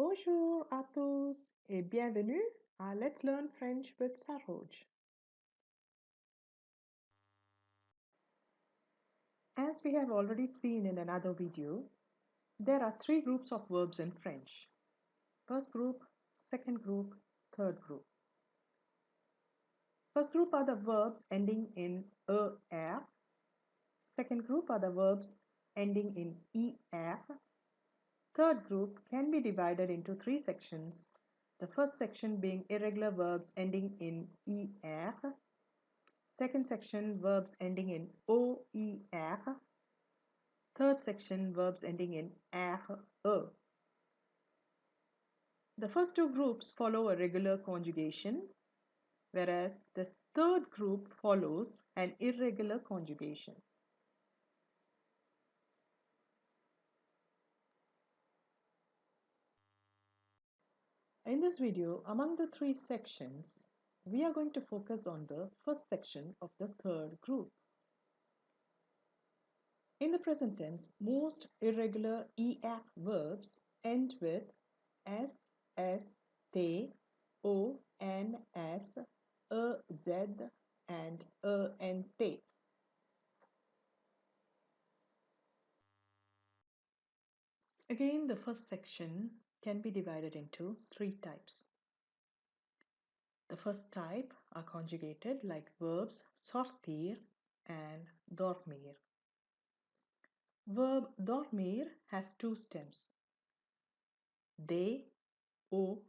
Bonjour à tous et bienvenue à Let's Learn French with Saroj. As we have already seen in another video, there are three groups of verbs in French. First group, second group, third group. First group are the verbs ending in er. Second group are the verbs ending in er. Third group can be divided into three sections. The first section being irregular verbs ending in er. Second section, verbs ending in OER. Third section, verbs ending in RE. The first two groups follow a regular conjugation, whereas the third group follows an irregular conjugation. In this video, among the three sections, we are going to focus on the first section of the third group. In the present tense, most irregular EF verbs end with S, T, O, N, S, Z, and N, T. Again, the first section can be divided into three types. The first type are conjugated like verbs sortir and dormir. Verb dormir has two stems. D, O,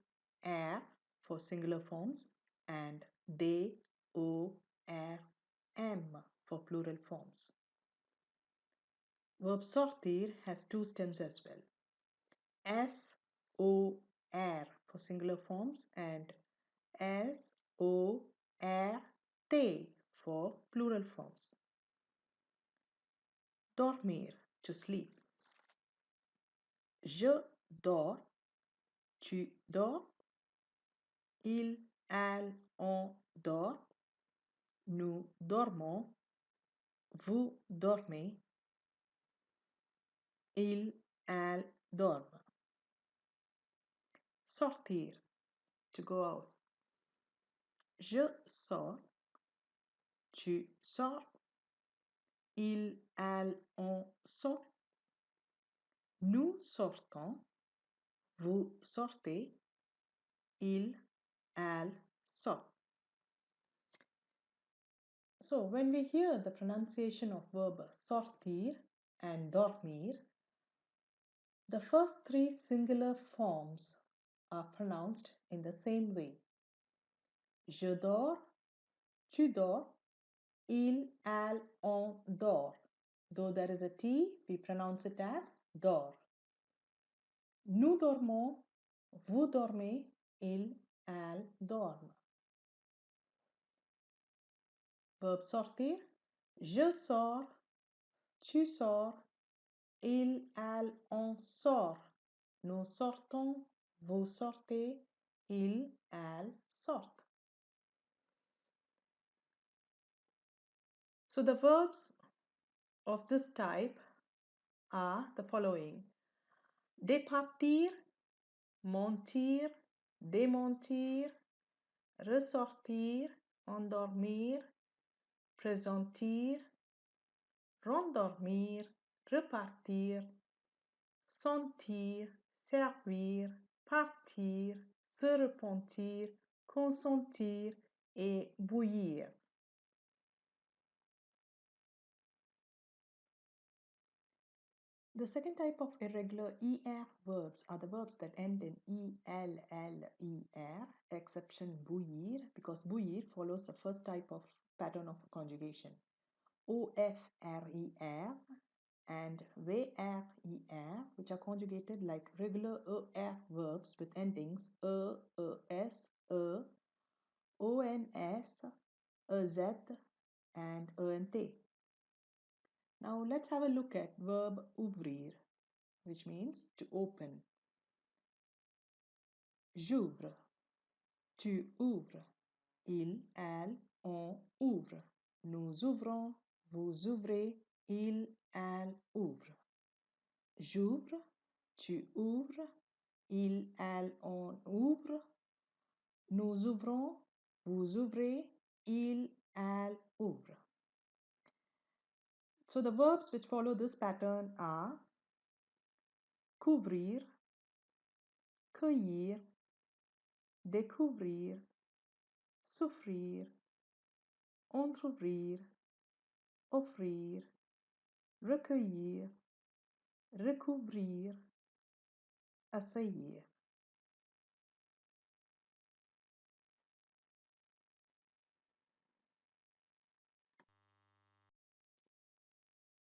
R for singular forms and D, O, R, M for plural forms. Verb sortir has two stems as well. S, O, R for singular forms and S, O, R, T for plural forms. Dormir, to sleep. Je dors, tu dors, il, elle, on dort, nous dormons, vous dormez, il, elle dorment. Sortir, to go out. Je sors, tu sors, il, elle, on sort, nous sortons, vous sortez, il, elle sort. So when we hear the pronunciation of verb sortir and dormir, the first three singular forms are pronounced in the same way. Je dors, tu dors, il, elle, on dort. Though there is a T, we pronounce it as dort. Nous dormons, vous dormez, il, elle dorment. Verbe sortir, je sors, tu sors, il, elle, on sort. Nous sortons, vous sortez, il, elle sortent. So the verbs of this type are the following: départir, mentir, démentir, ressortir, endormir, pressentir, rendormir, repartir, sentir, servir, partir, se repentir, consentir et bouillir. The second type of irregular ER verbs are the verbs that end in ELLER, exception bouillir, because bouillir follows the first type of pattern of conjugation. OFRER and VRER, which are conjugated like regular ER verbs with endings ES, ONS, EZ, and ENT. Now let's have a look at verb ouvrir, which means to open. J'ouvre, tu ouvres, il, elle, on ouvre, nous ouvrons, vous ouvrez, il, elle ouvre. J'ouvre, tu ouvres, il, elle, on ouvre. Nous ouvrons, vous ouvrez, il, elle ouvre. So the verbs which follow this pattern are couvrir, cueillir, découvrir, souffrir, entrouvrir, offrir, recueillir, recouvrir, assaillir.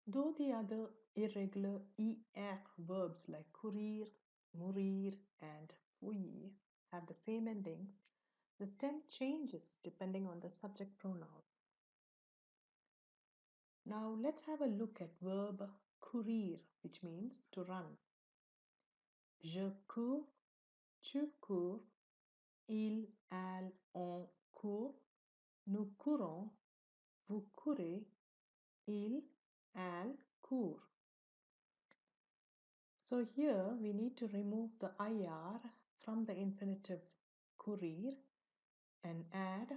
Though the other irregular er verbs like courir, mourir, and fouiller have the same endings, the stem changes depending on the subject pronoun. Now let's have a look at verb courir, which means to run. Je cours, tu cours, il, elle, on court, nous courons, vous courez, il, elle court. So here we need to remove the IR from the infinitive courir and add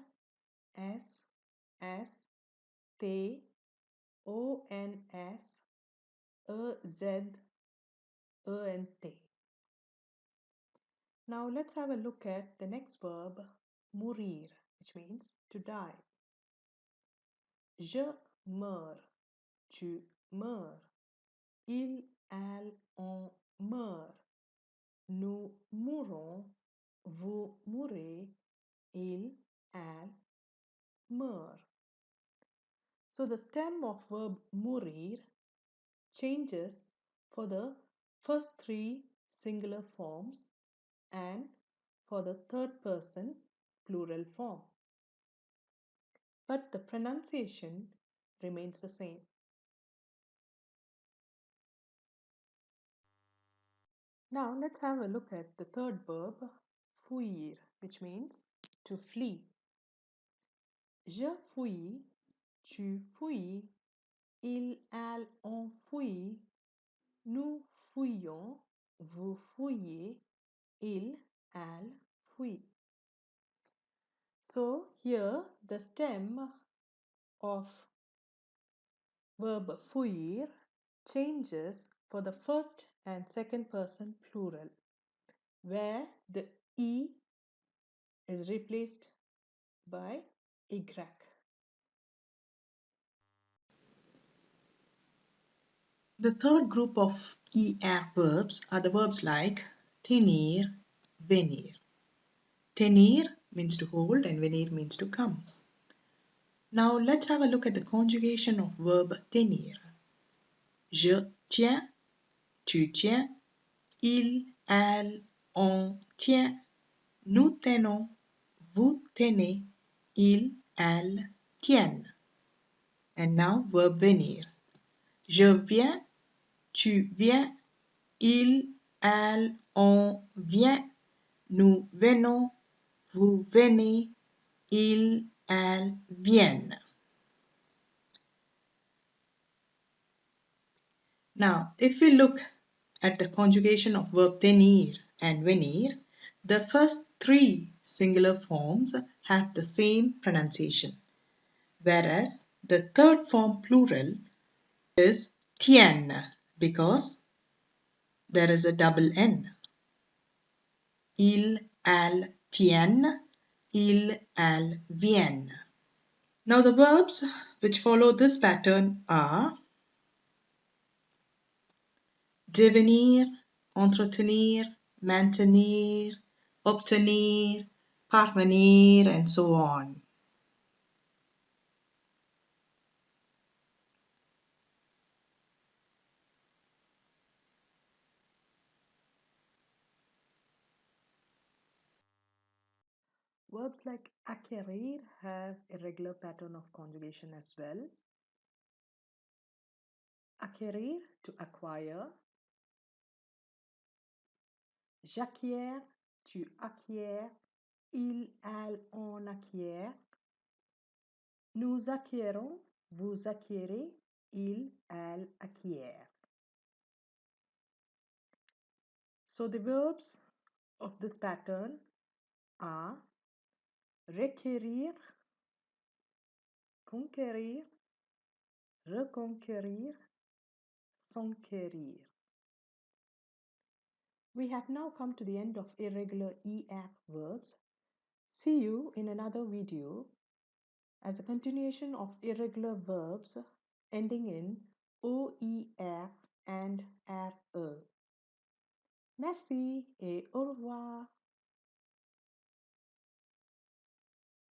S, T, ONS, EZ, ENT. Now let's have a look at the next verb, mourir, which means to die. Je meurs, tu meurs, il, elle, on meurt, nous mourons, vous mourrez, il, elle meurt. So the stem of verb mourir changes for the first three singular forms and for the third person plural form. But the pronunciation remains the same. Now let's have a look at the third verb, fuir, which means to flee. Je fuis, tu fuis, il, elle, on fuit, nous fuyons, vous fuyez, il, elle fuit. So here the stem of verb fuir changes for the first and second person plural, where the E is replaced by Y. The third group of ER verbs are the verbs like tenir, venir. Tenir means to hold and venir means to come. Now let's have a look at the conjugation of verb tenir. Je tiens, tu tiens, il, elle, on tient, nous tenons, vous tenez, il, elle tiennent. And now verb venir. Je viens, tu viens, il, elle, on vient, nous venons, vous venez, ils, elles viennent. Now, if we look at the conjugation of verb tenir and venir, the first three singular forms have the same pronunciation, whereas the third form plural is tiennent because there is a double N. Il, elles tiennent, ils, elles viennent. Now the verbs which follow this pattern are devenir, entretenir, maintenir, obtenir, parvenir, and so on. Verbs like acquérir have a regular pattern of conjugation as well. Acquérir, to acquire. J'acquiers, tu acquiers. Il, elle, on acquiert. Nous acquérons, vous acquérez. Il, elle acquiert. So the verbs of this pattern are requérir, conquérir, reconquérir, s'enquérir. We have now come to the end of irregular EF verbs. See you in another video as a continuation of irregular verbs ending in OEF and RE. Merci et au revoir.